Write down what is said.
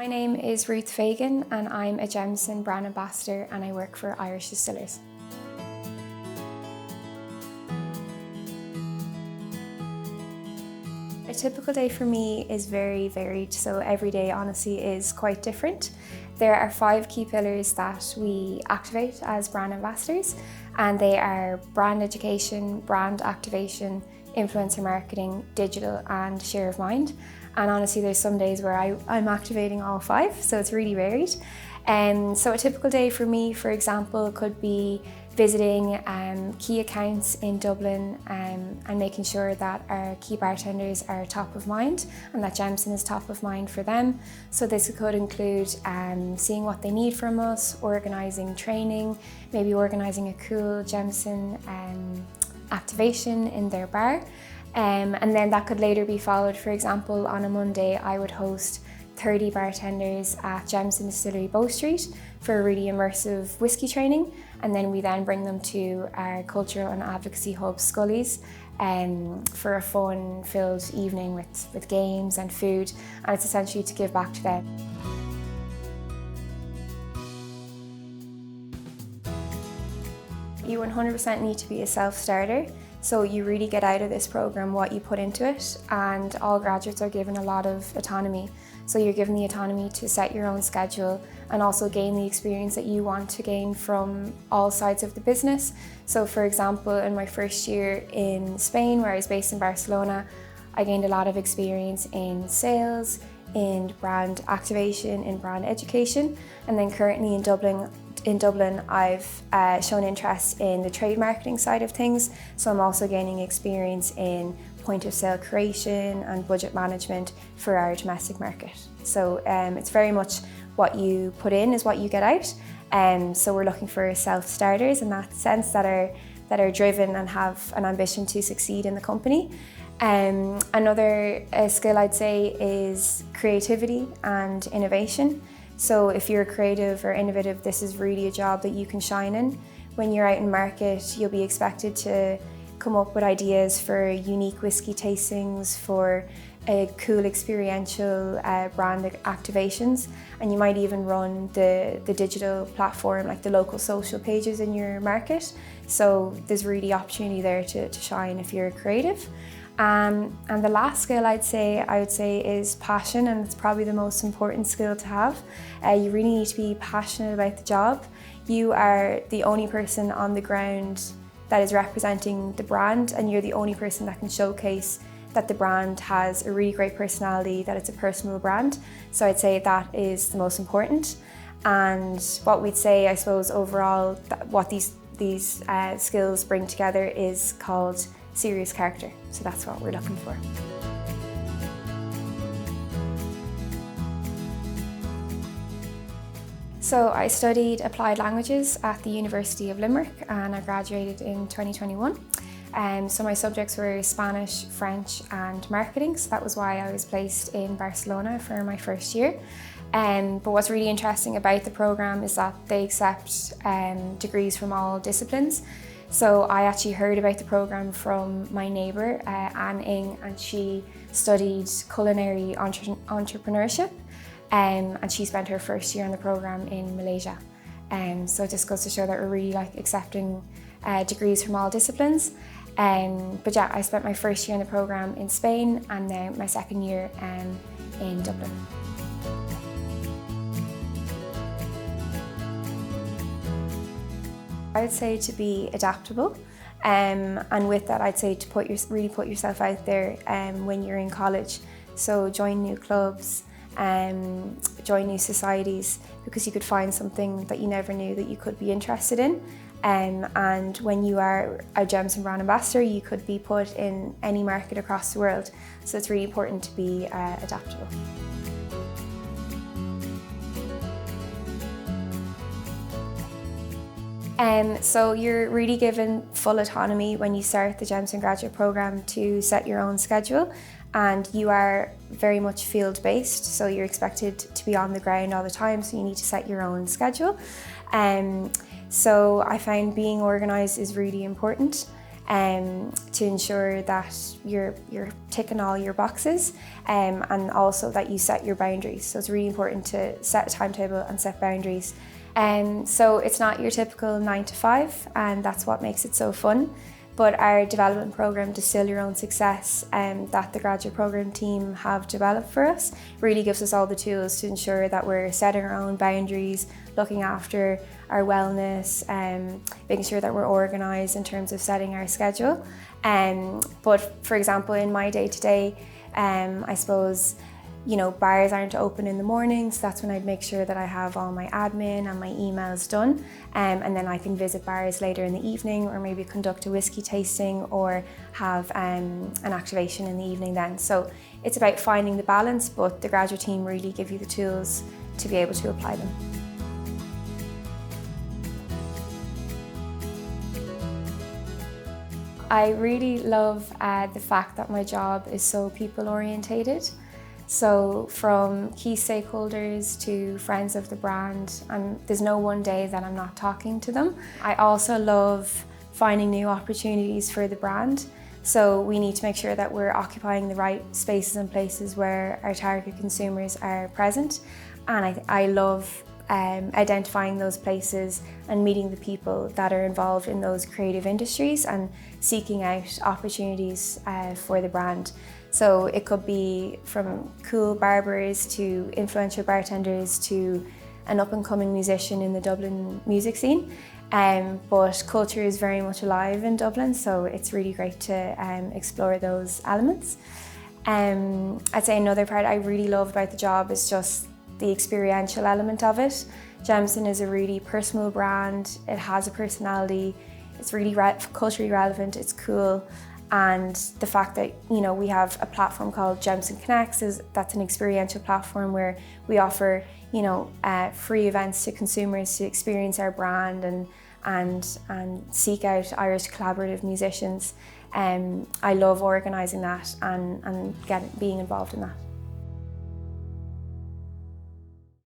My name is Ruth Fagan and I'm a Jameson Brand Ambassador and I work for Irish Distillers. A typical day for me is very varied, so every day honestly is quite different. There are 5 key pillars that we activate as brand ambassadors, and they are brand education, brand activation, influencer marketing, digital and share of mind. And honestly there's some days where I'm activating all 5, so it's really varied. So a typical day for me, for example, could be visiting key accounts in Dublin and making sure that our key bartenders are top of mind and that Jameson is top of mind for them. So this could include seeing what they need from us, organising training, maybe organising a cool Jameson activation in their bar. And then that could later be followed. For example, on a Monday I would host 30 bartenders at Jameson Distillery Bow Street for a really immersive whisky training, and then we then bring them to our cultural and advocacy hub Scully's for a fun-filled evening with games and food, and it's essentially to give back to them. You 100% need to be a self-starter, so you really get out of this programme what you put into it, and all graduates are given a lot of autonomy. So you're given the autonomy to set your own schedule and also gain the experience that you want to gain from all sides of the business. So for example, in my first year in Spain, where I was based in Barcelona, I gained a lot of experience in sales, in brand activation, in brand education, and then currently in Dublin, I've shown interest in the trade marketing side of things, so I'm also gaining experience in point of sale creation and budget management for our domestic market. So it's very much what you put in is what you get out, so we're looking for self-starters in that sense that are driven and have an ambition to succeed in the company. Another skill I'd say is creativity and innovation. So if you're creative or innovative, this is really a job that you can shine in. When you're out in market, you'll be expected to come up with ideas for unique whiskey tastings, for cool experiential brand activations, and you might even run the digital platform, like the local social pages in your market. So there's really opportunity there to shine if you're creative. And the last skill I would say is passion, and it's probably the most important skill to have. You really need to be passionate about the job. You are the only person on the ground that is representing the brand, and you're the only person that can showcase that the brand has a really great personality, that it's a personal brand. So I'd say that is the most important. And what we'd say, I suppose, overall, what these skills bring together is called serious character. So that's what we're looking for. So I studied applied languages at the University of Limerick and I graduated in 2021. So my subjects were Spanish, French and marketing, so that was why I was placed in Barcelona for my first year. But what's really interesting about the programme is that they accept degrees from all disciplines. So I actually heard about the programme from my neighbour, Anne Ing, and she studied culinary entrepreneurship. And she spent her first year in the programme in Malaysia. So it just goes to show that we're really accepting degrees from all disciplines. But yeah, I spent my first year in the programme in Spain and now my second year in Dublin. I would say to be adaptable, and with that I'd say to really put yourself out there when you're in college. So join new clubs, join new societies, because you could find something that you never knew that you could be interested in. And when you are a Jameson Brand Ambassador, you could be put in any market across the world. So it's really important to be adaptable. So you're really given full autonomy when you start the Jameson Graduate Programme to set your own schedule, and you are very much field-based, so you're expected to be on the ground all the time, so you need to set your own schedule. So I found being organised is really important. to ensure that you're ticking all your boxes, and also that you set your boundaries. So it's really important to set a timetable and set boundaries. So it's not your typical 9 to 5, and that's what makes it so fun. But our development programme, Distill Your Own Success, that the graduate programme team have developed for us, really gives us all the tools to ensure that we're setting our own boundaries, looking after our wellness, making sure that we're organised in terms of setting our schedule. But for example, in my day-to-day, I suppose, bars aren't open in the morning, so that's when I'd make sure that I have all my admin and my emails done, and then I can visit bars later in the evening, or maybe conduct a whiskey tasting, or have an activation in the evening then. So it's about finding the balance, but the graduate team really give you the tools to be able to apply them. I really love the fact that my job is so people-orientated. So from key stakeholders to friends of the brand, there's no one day that I'm not talking to them. I also love finding new opportunities for the brand. So we need to make sure that we're occupying the right spaces and places where our target consumers are present. And I love identifying those places and meeting the people that are involved in those creative industries and seeking out opportunities for the brand. So it could be from cool barbers to influential bartenders to an up-and-coming musician in the Dublin music scene. But culture is very much alive in Dublin, so it's really great to explore those elements. I'd say another part I really love about the job is just the experiential element of it. Jameson is a really personal brand. It has a personality. It's really culturally relevant. It's cool. And the fact that we have a platform called Jameson Connects, that's an experiential platform where we offer free events to consumers to experience our brand and seek out Irish collaborative musicians. I love organising that and being involved in that.